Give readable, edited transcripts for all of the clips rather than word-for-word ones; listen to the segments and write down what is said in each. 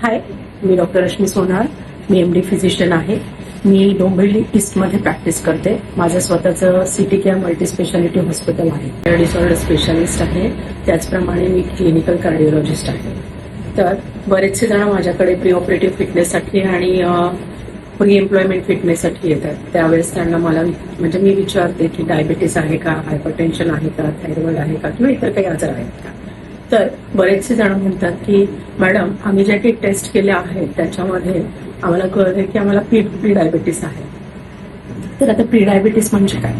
हाय, मी doctor Rashmi सोनार. मी MD physician आहे. मी Dombivli ईस्टमध्ये practice करते. माझं स्वतःचं city care multi speciality hospital आहे. डिसऑर्डर स्पेशालिस्ट आहे. त्याचप्रमाणे मी क्लिनिकल कार्डिओलॉजिस्ट आहे. तर बरेचसे जण माझ्याकडे प्री ऑपरेटिव्ह फिटनेससाठी आणि प्री एम्प्लॉयमेंट फिटनेससाठी येतात. त्यावेळेस त्यांना मला म्हणजे मी विचारते की डायबिटीस आहे का, हायपरटेन्शन आहे का, थायरॉइड आहे का किंवा इतर काही आजार आहेत का. तर बरेचसे जण म्हणतात की मॅडम, आम्ही ज्या काही टेस्ट केल्या आहेत त्याच्यामध्ये आम्हाला कळलंय की आम्हाला प्री डायबिटीस आहे. तर आता प्री डायबिटीस म्हणजे काय?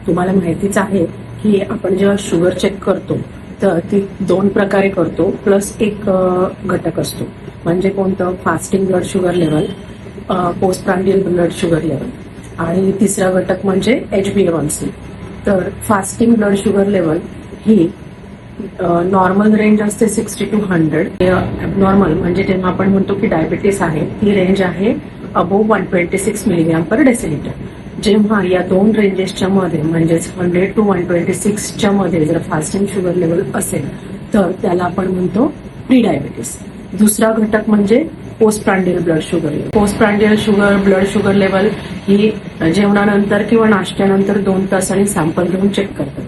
तुम्हाला माहितीच आहे की आपण जेव्हा शुगर चेक करतो तर ती 2 प्रकारे करतो, प्लस एक घटक असतो. म्हणजे कोणतं? Fasting blood sugar level, post prandial blood sugar level, आणि तिसरा घटक म्हणजे HbA1c. तर फास्टिंग ब्लड शुगर लेवल ही नॉर्मल रेंज असते 60 to 100. नॉर्मल म्हणजे जेव्हा आपण म्हणतो की डायबिटीस आहे ती रेंज आहे अबोव्ह 126 मिलीग्रॅम पर डेसिलिटर. जेव्हा या 2 रेंजेसच्या मध्ये म्हणजेच 100 to 126च्या मध्ये जर फास्टिंग शुगर लेवल असेल तर त्याला आपण म्हणतो प्री डायबिटीस. दुसरा घटक म्हणजे post prandial blood sugar level. Post prandial blood sugar level ही जेवणानंतर किंवा नाश्त्यानंतर 2 तासांनी सॅम्पल घेऊन चेक करतात.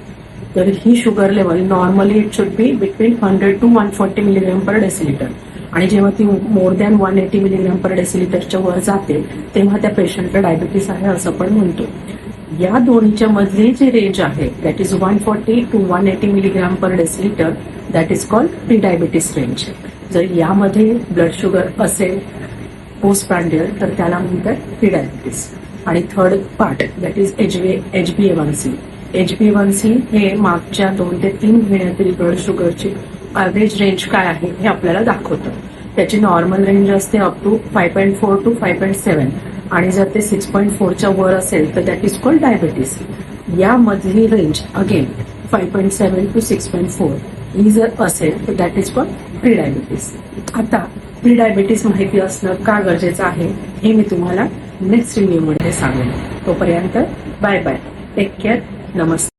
तर ही sugar level normally it should be between 100 to 140 milligram per decilitre, आणि जेव्हा ती मोर दॅन 180 मिलीग्रॅम पर डेसिलिटरच्या वर जाते तेव्हा त्या पेशंटला डायबिटीस आहे असं पण म्हणतो. या दोन्हीच्या मधली जी रेंज आहे that is 140 to 180 milligram per decilitre, that is called pre diabetes range. जर यामध्ये ब्लड शुगर असेल पोस्ट प्रांडियल तर त्याला म्हणतात प्री डायबिटीस. आणि third part that is HbA1c. HbA1c हे मागच्या 2 ते 3 महिन्यातील ब्लड शुगरची ॲव्हरेज रेंज काय आहे हे आपल्याला दाखवतं. त्याची नॉर्मल रेंज असते अप टू 5.4 to 5.7, आणि जर ते 6.4च्या वर असेल तर दॅट इज कॉल्ड डायबिटीस. यामधली रेंज अगेन 5.7 to 6.4 ही जर असेल तर that is called pre diabetes. आता प्री डायबिटीस माहिती असणं का गरजेचं आहे हे मी तुम्हाला नेक्स्ट रिव्ह्यूमध्ये सांगेन. तोपर्यंत बाय बाय, टेक केअर, नमस्ते.